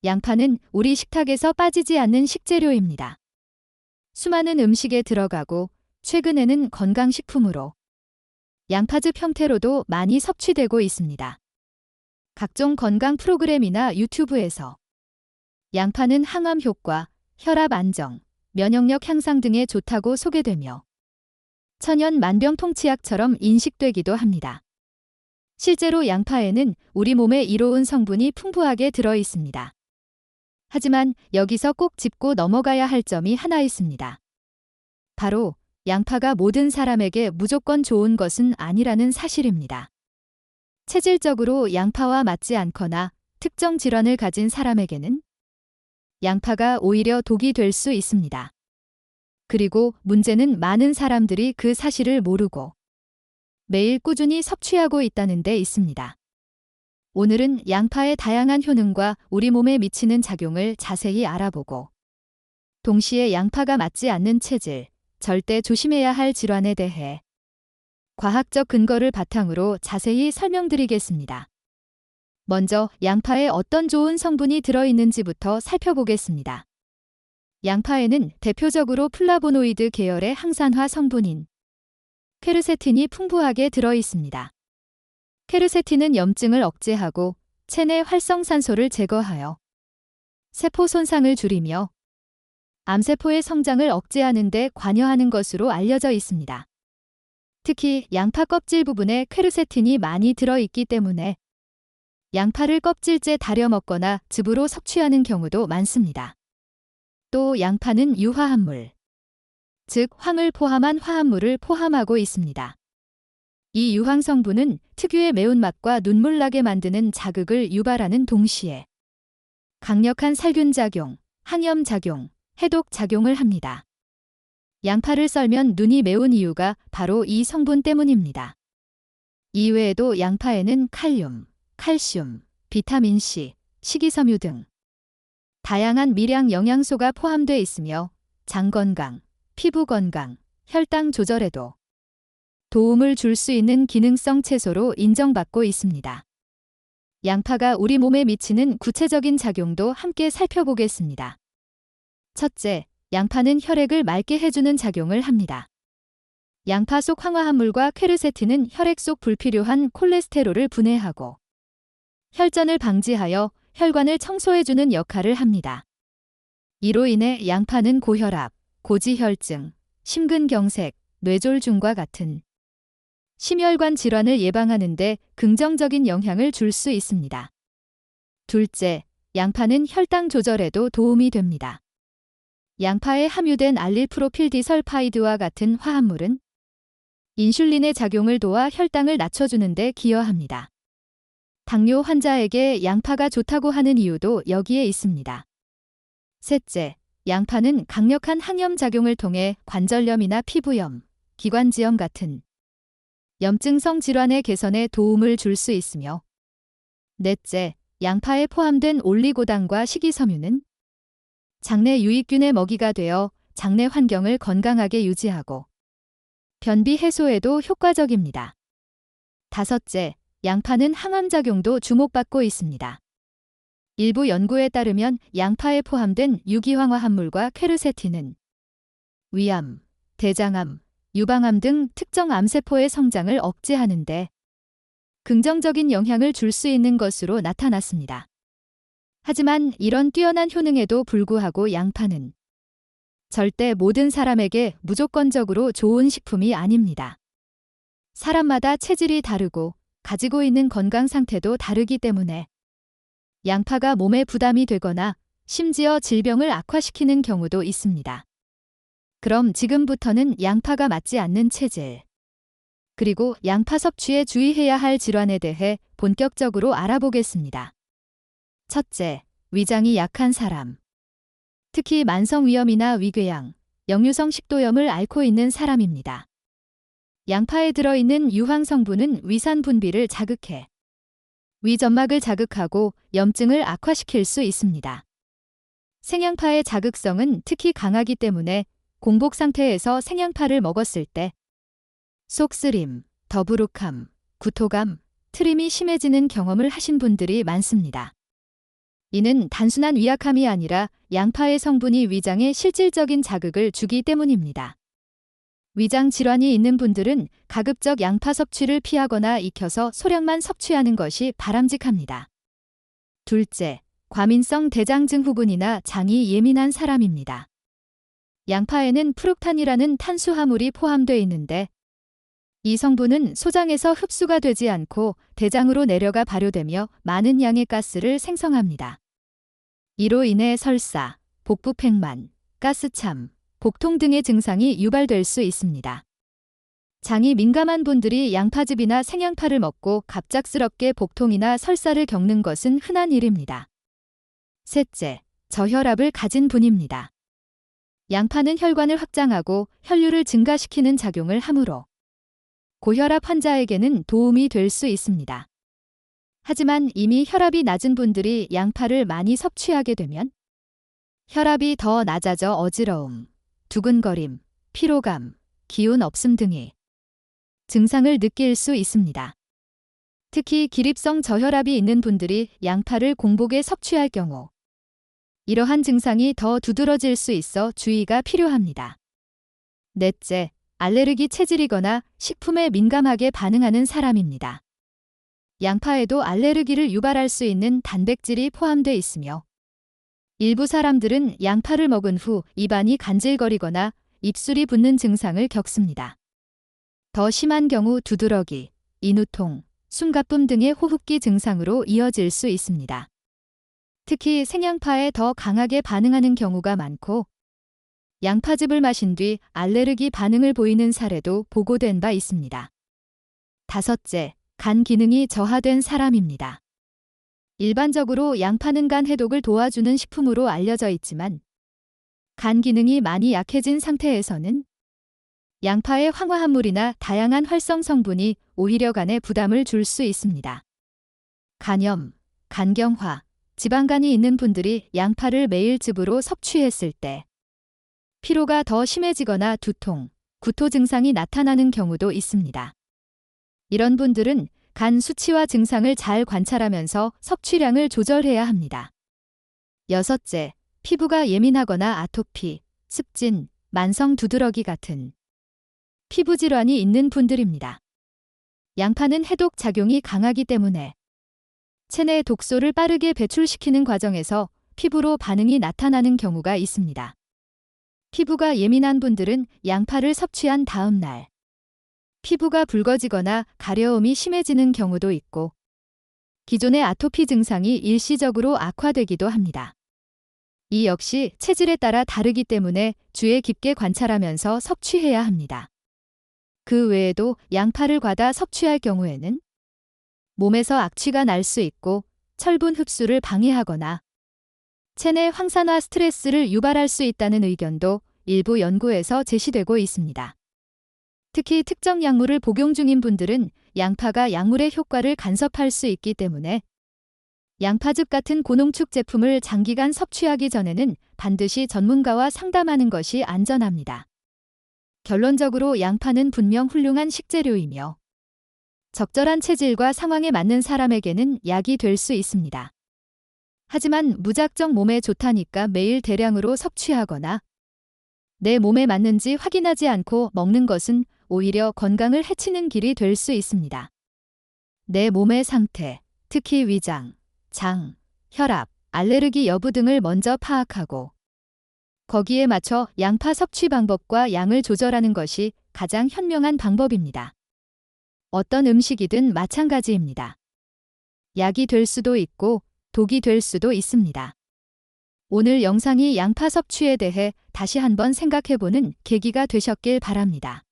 양파는 우리 식탁에서 빠지지 않는 식재료입니다. 수많은 음식에 들어가고 최근에는 건강식품으로 양파즙 형태로도 많이 섭취되고 있습니다. 각종 건강 프로그램이나 유튜브에서 양파는 항암 효과, 혈압 안정, 면역력 향상 등에 좋다고 소개되며 천연 만병통치약처럼 인식되기도 합니다. 실제로 양파에는 우리 몸에 이로운 성분이 풍부하게 들어 있습니다. 하지만 여기서 꼭 짚고 넘어가야 할 점이 하나 있습니다. 바로 양파가 모든 사람에게 무조건 좋은 것은 아니라는 사실입니다. 체질적으로 양파와 맞지 않거나 특정 질환을 가진 사람에게는 양파가 오히려 독이 될 수 있습니다. 그리고 문제는 많은 사람들이 그 사실을 모르고 매일 꾸준히 섭취하고 있다는 데 있습니다. 오늘은 양파의 다양한 효능과 우리 몸에 미치는 작용을 자세히 알아보고 동시에 양파가 맞지 않는 체질, 절대 조심해야 할 질환에 대해 과학적 근거를 바탕으로 자세히 설명드리겠습니다. 먼저 양파에 어떤 좋은 성분이 들어있는지부터 살펴보겠습니다. 양파에는 대표적으로 플라보노이드 계열의 항산화 성분인 퀘르세틴이 풍부하게 들어있습니다. 퀘르세틴은 염증을 억제하고 체내 활성산소를 제거하여 세포 손상을 줄이며 암세포의 성장을 억제하는 데 관여하는 것으로 알려져 있습니다. 특히 양파 껍질 부분에 퀘르세틴이 많이 들어있기 때문에 양파를 껍질째 다려 먹거나 즙으로 섭취하는 경우도 많습니다. 또 양파는 유화합물, 즉 황을 포함한 화합물을 포함하고 있습니다. 이 유황 성분은 특유의 매운맛과 눈물나게 만드는 자극을 유발하는 동시에 강력한 살균작용, 항염작용, 해독작용을 합니다. 양파를 썰면 눈이 매운 이유가 바로 이 성분 때문입니다. 이외에도 양파에는 칼륨, 칼슘, 비타민C, 식이섬유 등 다양한 미량 영양소가 포함되어 있으며 장 건강, 피부 건강, 혈당 조절에도 도움을 줄 수 있는 기능성 채소로 인정받고 있습니다. 양파가 우리 몸에 미치는 구체적인 작용도 함께 살펴보겠습니다. 첫째, 양파는 혈액을 맑게 해주는 작용을 합니다. 양파 속 황화합물과 퀘르세틴은 혈액 속 불필요한 콜레스테롤을 분해하고 혈전을 방지하여 혈관을 청소해주는 역할을 합니다. 이로 인해 양파는 고혈압, 고지혈증, 심근경색, 뇌졸중과 같은 심혈관 질환을 예방하는 데 긍정적인 영향을 줄 수 있습니다. 둘째, 양파는 혈당 조절에도 도움이 됩니다. 양파에 함유된 알릴프로필디설파이드와 같은 화합물은 인슐린의 작용을 도와 혈당을 낮춰주는 데 기여합니다. 당뇨 환자에게 양파가 좋다고 하는 이유도 여기에 있습니다. 셋째, 양파는 강력한 항염작용을 통해 관절염이나 피부염, 기관지염 같은 염증성 질환의 개선에 도움을 줄 수 있으며 넷째, 양파에 포함된 올리고당과 식이섬유는 장내 유익균의 먹이가 되어 장내 환경을 건강하게 유지하고 변비 해소에도 효과적입니다. 다섯째, 양파는 항암작용도 주목받고 있습니다. 일부 연구에 따르면 양파에 포함된 유기황화합물과 퀘르세틴은 위암, 대장암, 유방암 등 특정 암세포의 성장을 억제하는 데 긍정적인 영향을 줄 수 있는 것으로 나타났습니다. 하지만 이런 뛰어난 효능에도 불구하고 양파는 절대 모든 사람에게 무조건적으로 좋은 식품이 아닙니다. 사람마다 체질이 다르고 가지고 있는 건강 상태도 다르기 때문에 양파가 몸에 부담이 되거나 심지어 질병을 악화시키는 경우도 있습니다. 그럼 지금부터는 양파가 맞지 않는 체질, 그리고 양파 섭취에 주의해야 할 질환에 대해 본격적으로 알아보겠습니다. 첫째, 위장이 약한 사람. 특히 만성위염이나 위궤양, 역류성 식도염을 앓고 있는 사람입니다. 양파에 들어있는 유황 성분은 위산 분비를 자극해 위점막을 자극하고 염증을 악화시킬 수 있습니다. 생양파의 자극성은 특히 강하기 때문에 공복 상태에서 생양파를 먹었을 때 속쓰림, 더부룩함, 구토감, 트림이 심해지는 경험을 하신 분들이 많습니다. 이는 단순한 위약함이 아니라 양파의 성분이 위장에 실질적인 자극을 주기 때문입니다. 위장 질환이 있는 분들은 가급적 양파 섭취를 피하거나 익혀서 소량만 섭취하는 것이 바람직합니다. 둘째, 과민성 대장 증후군이나 장이 예민한 사람입니다. 양파에는 프룩탄이라는 탄수화물이 포함되어 있는데 이 성분은 소장에서 흡수가 되지 않고 대장으로 내려가 발효되며 많은 양의 가스를 생성합니다. 이로 인해 설사, 복부팽만, 가스참, 복통 등의 증상이 유발될 수 있습니다. 장이 민감한 분들이 양파즙이나 생양파를 먹고 갑작스럽게 복통이나 설사를 겪는 것은 흔한 일입니다. 셋째, 저혈압을 가진 분입니다. 양파는 혈관을 확장하고 혈류를 증가시키는 작용을 하므로 고혈압 환자에게는 도움이 될 수 있습니다. 하지만 이미 혈압이 낮은 분들이 양파를 많이 섭취하게 되면 혈압이 더 낮아져 어지러움, 두근거림, 피로감, 기운 없음 등의 증상을 느낄 수 있습니다. 특히 기립성 저혈압이 있는 분들이 양파를 공복에 섭취할 경우 이러한 증상이 더 두드러질 수 있어 주의가 필요합니다. 넷째, 알레르기 체질이거나 식품에 민감하게 반응하는 사람입니다. 양파에도 알레르기를 유발할 수 있는 단백질이 포함되어 있으며 일부 사람들은 양파를 먹은 후 입안이 간질거리거나 입술이 붓는 증상을 겪습니다. 더 심한 경우 두드러기, 인후통, 숨가쁨 등의 호흡기 증상으로 이어질 수 있습니다. 특히 생양파에 더 강하게 반응하는 경우가 많고 양파즙을 마신 뒤 알레르기 반응을 보이는 사례도 보고된 바 있습니다. 다섯째, 간 기능이 저하된 사람입니다. 일반적으로 양파는 간 해독을 도와주는 식품으로 알려져 있지만 간 기능이 많이 약해진 상태에서는 양파의 황화합물이나 다양한 활성 성분이 오히려 간에 부담을 줄 수 있습니다. 간염, 간경화, 지방간이 있는 분들이 양파를 매일 즙으로 섭취했을 때 피로가 더 심해지거나 두통, 구토 증상이 나타나는 경우도 있습니다. 이런 분들은 간 수치와 증상을 잘 관찰하면서 섭취량을 조절해야 합니다. 여섯째, 피부가 예민하거나 아토피, 습진, 만성 두드러기 같은 피부 질환이 있는 분들입니다. 양파는 해독 작용이 강하기 때문에 체내 독소를 빠르게 배출시키는 과정에서 피부로 반응이 나타나는 경우가 있습니다. 피부가 예민한 분들은 양파를 섭취한 다음 날 피부가 붉어지거나 가려움이 심해지는 경우도 있고 기존의 아토피 증상이 일시적으로 악화되기도 합니다. 이 역시 체질에 따라 다르기 때문에 주의 깊게 관찰하면서 섭취해야 합니다. 그 외에도 양파를 과다 섭취할 경우에는 몸에서 악취가 날 수 있고 철분 흡수를 방해하거나 체내 황산화 스트레스를 유발할 수 있다는 의견도 일부 연구에서 제시되고 있습니다. 특히 특정 약물을 복용 중인 분들은 양파가 약물의 효과를 간섭할 수 있기 때문에 양파즙 같은 고농축 제품을 장기간 섭취하기 전에는 반드시 전문가와 상담하는 것이 안전합니다. 결론적으로 양파는 분명 훌륭한 식재료이며 적절한 체질과 상황에 맞는 사람에게는 약이 될 수 있습니다. 하지만 무작정 몸에 좋다니까 매일 대량으로 섭취하거나 내 몸에 맞는지 확인하지 않고 먹는 것은 오히려 건강을 해치는 길이 될 수 있습니다. 내 몸의 상태, 특히 위장, 장, 혈압, 알레르기 여부 등을 먼저 파악하고 거기에 맞춰 양파 섭취 방법과 양을 조절하는 것이 가장 현명한 방법입니다. 어떤 음식이든 마찬가지입니다. 약이 될 수도 있고 독이 될 수도 있습니다. 오늘 영상이 양파 섭취에 대해 다시 한번 생각해보는 계기가 되셨길 바랍니다.